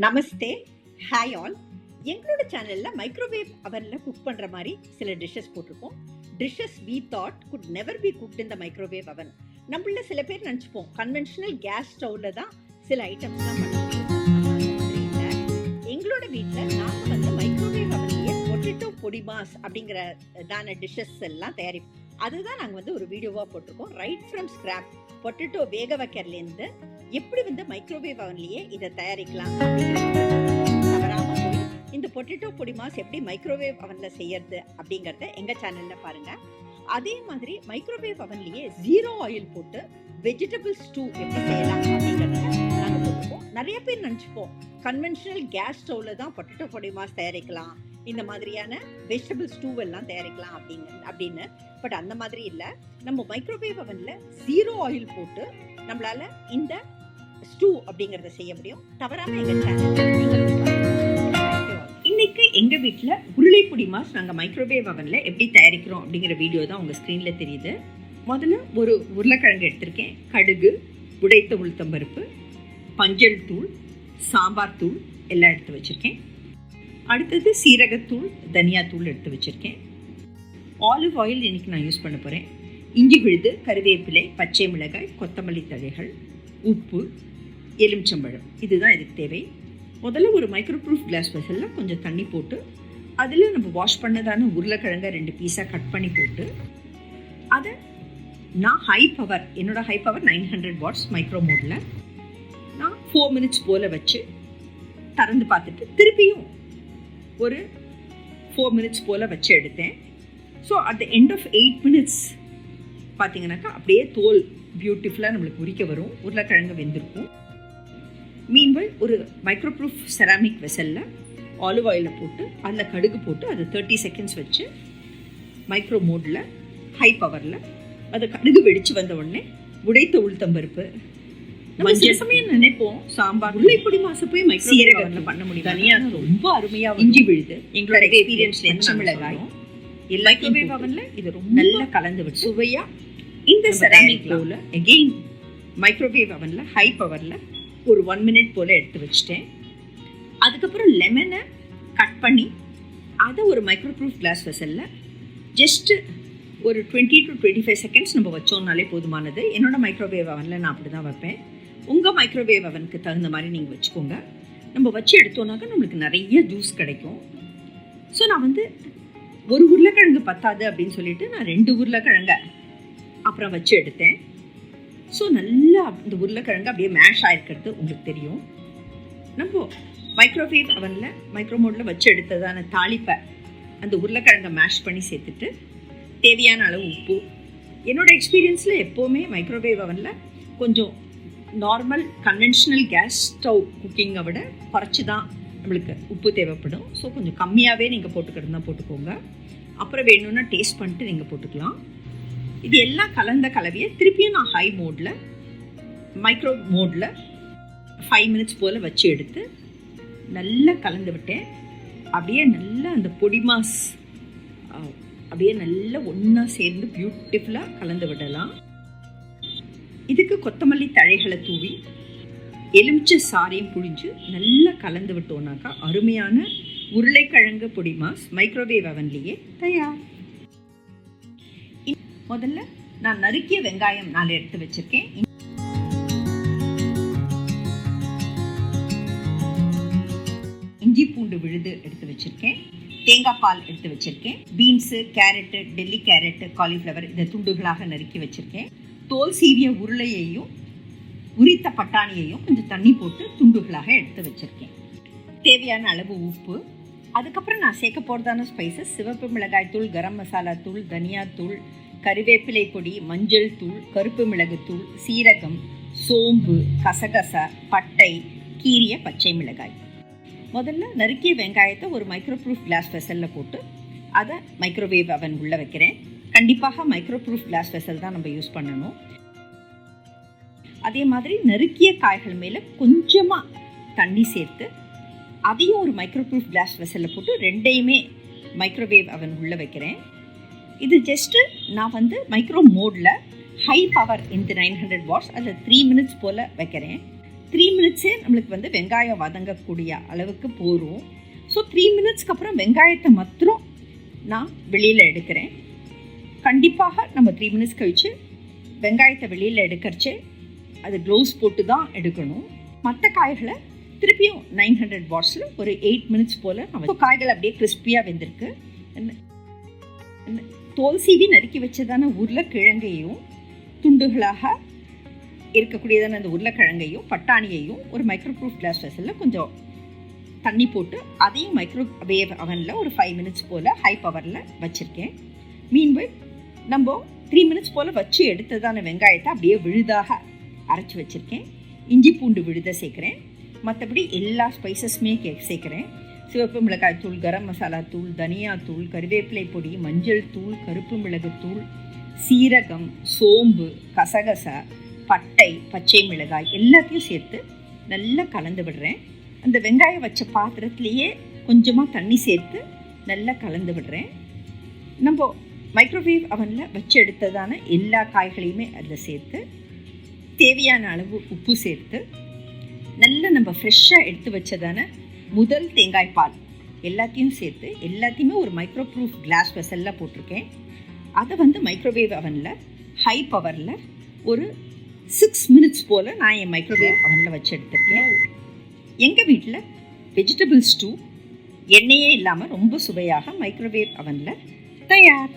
நமஸ்தே, hi all. எங்களோட சேனல்ல microwave அவன்ல cook பண்ற மாதிரி சில டிஷ்ஷஸ் போட்டிருக்கோம். Dishes we thought could never be cooked in the microwave oven. நம்மள சில பேர் நினைச்சுப்போம் கன்வென்ஷனல் கேஸ் ஸ்டவ்ல தான் சில ஐட்டம்ஸ்லாம் பண்ண முடியும். எங்களோட வீட்டில் நாங்கள் வந்து மைக்ரோவேவ் அவன்லயே பொட்டேட்டோ பொடி மாஸ் அப்படிங்கிறதான டிஷ்ஷஸ் எல்லாம் தயாரிப்போம். அதுதான் நாங்கள் வந்து ஒரு வீடியோவாக போட்டிருக்கோம். ரைட் ஃப்ரம் ஸ்கிராப் பொட்டேட்டோ வேக வைக்கிறதுலேருந்து எப்படி வந்து மைக்ரோவேவ் அவன்லயே இதை தயாரிக்கலாம் தவறாம போய் இந்த பொட்டேட்டோ பொடி மாஸ் எப்படி மைக்ரோவேவ் அவன்ல செய்யறது அப்படிங்கறத எங்க சேனல்ல பாருங்க. அதே மாதிரி மைக்ரோவேவ் அவன்லயே 0 ஆயில் போட்டு வெஜிடபிள் ஸ்டூ எப்படி செய்யலாம் அப்படிங்கறத நாங்க போட்டுப்போம். நிறைய பேர் நினைச்சுப்போம் கன்வென்ஷனல் கேஸ் ஸ்டவ்ல தான் பொட்டேட்டோ பொடி மாஸ் தயாரிக்கலாம், இந்த மாதிரியான வெஜிடபிள் ஸ்டூ எல்லாம் தயாரிக்கலாம் அப்படின்னு. பட் அந்த மாதிரி இல்லை. நம்ம மைக்ரோவேவ் அவன்ல 0 ஆயில் போட்டு நம்மளால இந்த ஸ்டூ அப்படிங்கறத செய்ய முடியும். தவறாம எங்க சேனல் இன்னைக்கு எங்க வீட்டுல உருளை பொடி மாஸ் நாங்க மைக்ரோவேவ் அவன்ல எப்படி தயாரிக்கிறோம் அப்படிங்கிற வீடியோ தான் உங்க ஸ்கிரீன்ல தெரியுது. முதல்ல ஒரு உருளைக்கிழங்கு எடுத்திருக்கேன். கடுகு, உடைத்த உளுத்தம்பருப்பு, மஞ்சள் தூள், சாம்பார் தூள் எல்லாம் எடுத்து வச்சிருக்கேன். அடுத்தது சீரகத்தூள், தனியாத்தூள் எடுத்து வச்சிருக்கேன். ஆலிவ் ஆயில் இன்னைக்கு நான் யூஸ் பண்ண போறேன். இஞ்சி விழுது, கருவேப்பிலை, பச்சை மிளகாய், கொத்தமல்லி தழைகள், உப்பு, எலுமிச்சம்பழம், இதுதான் இதுக்கு தேவை. முதல்ல ஒரு மைக்ரோப்ரூஃப் கிளாஸ் வெசலில் கொஞ்சம் தண்ணி போட்டு அதில் நம்ம வாஷ் பண்ணதான உருளைக்கிழங்கை 2 பீஸாக கட் பண்ணி போட்டு அதை நான் என்னோட ஹை பவர் 900 வாட்ஸ் மைக்ரோ மோடில் நான் 4 மினிட்ஸ் போல் வச்சு திறந்து பார்த்துட்டு திருப்பியும் ஒரு 4 மினிட்ஸ் போல் வச்சு எடுத்தேன். So at the end of 8 minutes பார்த்தீங்கன்னாக்கா அப்படியே தோல் பியூட்டிஃபுல்லாக நம்மளுக்கு உரிக்க வரும். உருளைக்கிழங்கு வெந்திருக்கும். மீன்வெல் ஒரு மைக்ரோப்ரூஃப் செராமிக் வெசலில் ஆலிவ் ஆயிலில் போட்டு அதில் கடுகு போட்டு அதை 30 செகண்ட்ஸ் வச்சு மைக்ரோ மோடில் ஹை பவரில் அதை கடுகு வெடித்து வந்த உடனே உடைத்த உளுத்தம்பருப்பு, சில சமயம் நினைப்போம் சாம்பார் உருளை பொடி மாசு போய் மைக்ரோவேவ் பண்ண முடியும். தனியாக ரொம்ப அருமையாக இஞ்சி விழுது எங்களோட எக்ஸ்பீரியன்ஸ்ல பச்சை மிளகாய் மைக்ரோவேவ் அவன்ல இது ரொம்ப நல்லா கலந்து விட்டு சுவையாக இந்த செராமிக் பவுல அகெயின் மைக்ரோவேவ் அவன்ல ஹை பவரில் ஒரு 1 மினிட் போல் எடுத்து வச்சுட்டேன். அதுக்கப்புறம் லெமனை கட் பண்ணி அதை ஒரு மைக்ரோப்ரூஃப் கிளாஸ் வெசலில் ஜஸ்ட்டு ஒரு 20 to 25 செகண்ட்ஸ் நம்ம வச்சோம்னாலே போதுமானது. என்னோட மைக்ரோவேவ் அவனில் நான் அப்படி தான் வைப்பேன். உங்கள் மைக்ரோவேவ் அவனுக்கு தகுந்த மாதிரி நீங்கள் வச்சுக்கோங்க. நம்ம வச்சு எடுத்தோன்னாக்கா நம்மளுக்கு நிறைய ஜூஸ் கிடைக்கும். ஸோ நான் வந்து ஒரு உருளைக்கிழங்கு பத்தாது அப்படின்னு சொல்லிட்டு நான் 2 உருளைக்கிழங்கை அப்புறம் வச்சு எடுத்தேன். ஸோ நல்லா இந்த உருளைக்கிழங்கு அப்படியே மேஷ் ஆகிருக்கிறது உங்களுக்கு தெரியும். நம்ம மைக்ரோவேவ் அவனில் மைக்ரோ மோடில் வச்சு எடுத்ததான தாளிப்பை அந்த உருளைக்கிழங்கை மேஷ் பண்ணி சேர்த்துட்டு தேவையான அளவு உப்பு. என்னோட எக்ஸ்பீரியன்ஸில் எப்போவுமே மைக்ரோவேவ் அவனில் கொஞ்சம் நார்மல் கன்வென்ஷனல் கேஸ் ஸ்டவ் குக்கிங்கை விட குறைச்சி தான் நம்மளுக்கு உப்பு தேவைப்படும். ஸோ கொஞ்சம் கம்மியாகவே நீங்கள் போட்டுக்கிறது தான் போட்டுக்கோங்க. அப்புறம் வேணும்னா டேஸ்ட் பண்ணிட்டு நீங்கள் போட்டுக்கலாம். இது எல்லாம் கலந்த கலவையை திருப்பியும் நான் ஹை மோடில் மைக்ரோ மோடில் 5 மினிட்ஸ் போல் வச்சு எடுத்து நல்லா கலந்து விட்டேன். அப்படியே நல்லா அந்த பொடி மாஸ் அப்படியே நல்லா ஒன்றா சேர்ந்து பியூட்டிஃபுல்லாக கலந்து விடலாம். இதுக்கு கொத்தமல்லி தழைகளை தூவி எலுமிச்சை சாறையும் புழிஞ்சு நல்லா கலந்து விட்டோம்னாக்கா அருமையான உருளைக்கிழங்கு பொடி மாஸ் மைக்ரோவேவ் அவன்லேயே தயார். முதல்ல நான் நறுக்கிய வெங்காயம் 4 எடுத்து வச்சிருக்கேன். இஞ்சி பூண்டு விழுது எடுத்து வச்சிருக்கேன். தேங்காய் பால் எடுத்து வச்சிருக்கேன். Beans, carrot, Delhi carrot, cauliflower இதை துண்டுகளாக நறுக்கி வச்சிருக்கேன். தோல் சீவிய உருளையையும் உரித்த பட்டாணியையும் கொஞ்சம் தண்ணி போட்டு துண்டுகளாக எடுத்து வச்சிருக்கேன். தேவையான அளவு உப்பு. அதுக்கப்புறம் நான் சேர்க்க போகிறதான ஸ்பைசஸ் சிவப்பு மிளகாய் தூள், கரம் மசாலா தூள், தனியாத்தூள், கருவேப்பிலை பொடி, மஞ்சள் தூள், கருப்பு மிளகுத்தூள், சீரகம், சோம்பு, கசகசா, பட்டை, கீரிய பச்சை மிளகாய். முதல்ல நறுக்கிய வெங்காயத்தை ஒரு மைக்ரோப்ரூஃப் கிளாஸ் வெசலில் போட்டு அதை மைக்ரோவேவ் அவன் உள்ளே வைக்கிறேன். கண்டிப்பாக மைக்ரோப்ரூஃப் கிளாஸ் வெசல் தான் நம்ம யூஸ் பண்ணணும். அதே மாதிரி நறுக்கிய காய்கள் மேலே கொஞ்சமாக தண்ணி சேர்த்து அதையும் ஒரு மைக்ரோப்ரூஃப் கிளாஸ் வெசலில் போட்டு 2யுமே மைக்ரோவேவ் அவன் உள்ளே வைக்கிறேன். இது ஜஸ்ட்டு நான் வந்து மைக்ரோ மோடில் ஹை பவர் இந்த 900 வாட்ஸ் அதில் 3 மினிட்ஸ் போல் வைக்கிறேன். 3 மினிட்ஸே நம்மளுக்கு வந்து வெங்காயம் வதங்கக்கூடிய அளவுக்கு போகும். ஸோ 3 மினிட்ஸ்க்கு அப்புறம் வெங்காயத்தை மாத்திரம் நான் வெளியில் எடுக்கிறேன். கண்டிப்பாக நம்ம 3 மினிட்ஸ் கழித்து வெங்காயத்தை வெளியில் எடுக்கிறச்சு அது க்ளவுஸ் போட்டு தான் எடுக்கணும். மற்ற காய்களை திருப்பியும் 900 வாட்ஸில் ஒரு 8 மினிட்ஸ் போல் நம்ம காய்கள் அப்படியே கிறிஸ்பியாக வெந்திருக்கு. தோல் சீவி நறுக்கி வச்சதான உருளைக்கிழங்கையும் துண்டுகளாக இருக்கக்கூடியதான அந்த உருளைக்கிழங்கையும் பட்டாணியையும் ஒரு மைக்ரோவேவ் கிளாஸ் வெசலில் கொஞ்சம் தண்ணி போட்டு அதையும் மைக்ரோவேவ் அவனில் ஒரு 5 மினிட்ஸ் போல் ஹை பவரில் வச்சுருக்கேன். மீன்வெல் நம்ம 3 மினிட்ஸ் போல் வச்சு எடுத்ததான வெங்காயத்தை அப்படியே விழுதாக அரைச்சி வச்சுருக்கேன். இஞ்சி பூண்டு விழுத சேர்க்குறேன். மற்றபடி எல்லா ஸ்பைசஸுமே சேர்க்குறேன். சிவப்பு மிளகாய் தூள், கரம் மசாலா தூள், தனியா தூள், கருவேப்பிலை பொடி, மஞ்சள் தூள், கருப்பு மிளகுத்தூள், சீரகம், சோம்பு, கசகசா, பட்டை, பச்சை மிளகாய் எல்லாத்தையும் சேர்த்து நல்லா கலந்து விடுறேன். அந்த வெங்காயம் வச்ச பாத்திரத்துலேயே கொஞ்சமாக தண்ணி சேர்த்து நல்லா கலந்து விடுறேன். நம்ம மைக்ரோவேவ் அவனில் வச்சு எடுத்ததான எல்லா காய்களையுமே அதில் சேர்த்து தேவையான அளவு உப்பு சேர்த்து நல்லா நம்ம ஃப்ரெஷ்ஷாக எடுத்து வச்சதான முதல் தேங்காய் பால் எல்லாத்தையும் சேர்த்து எல்லாத்தையுமே ஒரு மைக்ரோவேவ் கிளாஸ் வெசலில் போட்டிருக்கேன். அதை வந்து மைக்ரோவேவ் அவனில் ஹை பவரில் ஒரு 6 மினிட்ஸ் போல் நான் என் மைக்ரோவேவ் அவனில் வச்சு எடுத்துருக்கேன். எங்கள் வீட்டில் வெஜிடபிள் ஸ்டூ எண்ணெயே இல்லாமல் ரொம்ப சுவையாக மைக்ரோவேவ் அவனில் தயார்.